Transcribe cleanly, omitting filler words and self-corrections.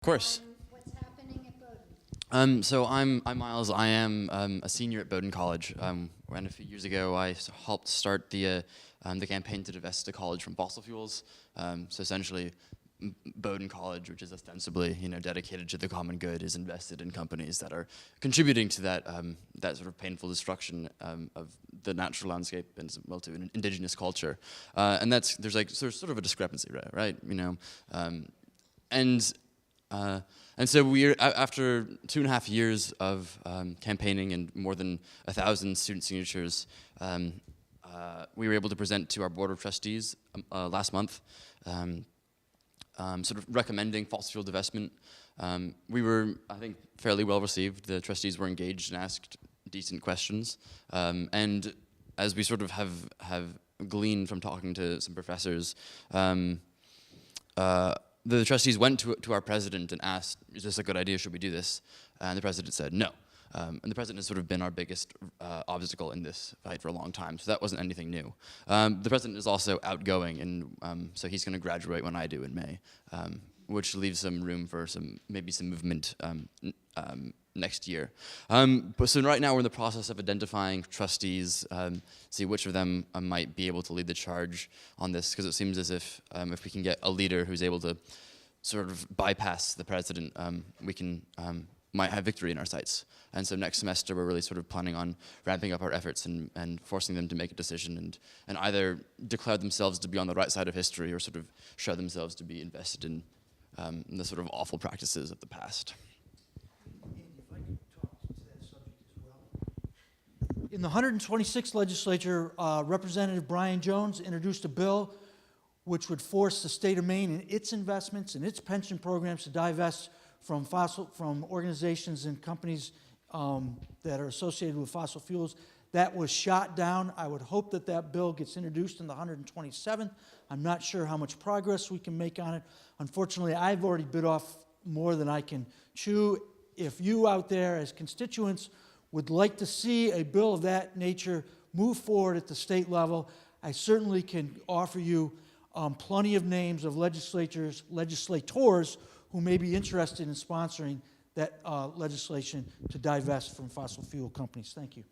course. What's happening at Bowdoin? So I'm Miles. I am a senior at Bowdoin College. And a few years ago, I helped start the campaign to divest the college from fossil fuels. So essentially, Bowdoin College, which is ostensibly dedicated to the common good, is invested in companies that are contributing to that that sort of painful destruction of the natural landscape and to an indigenous culture. And there's sort of a discrepancy, right? And so after 2.5 years of campaigning and more than 1,000 student signatures, we were able to present to our board of trustees last month, sort of recommending fossil fuel divestment. We were, I think, fairly well received. The trustees were engaged and asked decent questions. And as we sort of have gleaned from talking to some professors, the trustees went to our president and asked, is this a good idea, should we do this? And the president said no. And the president has sort of been our biggest obstacle in this fight for a long time, so that wasn't anything new. The president is also outgoing, and so he's going to graduate when I do in May, which leaves some room for maybe some movement next year. But so right now we're in the process of identifying trustees, see which of them might be able to lead the charge on this, because it seems as if we can get a leader who's able to sort of bypass the president, we might have victory in our sights. And so next semester we're really sort of planning on ramping up our efforts and forcing them to make a decision and either declare themselves to be on the right side of history or sort of show themselves to be invested in the sort of awful practices of the past. In the 126th legislature, Representative Brian Jones introduced a bill which would force the state of Maine and its investments and its pension programs to divest from organizations and companies that are associated with fossil fuels. That was shot down. I would hope that that bill gets introduced in the 127th. I'm not sure how much progress we can make on it. Unfortunately, I've already bit off more than I can chew. If you out there as constituents would like to see a bill of that nature move forward at the state level, I certainly can offer you plenty of names of legislators who may be interested in sponsoring that legislation to divest from fossil fuel companies. Thank you.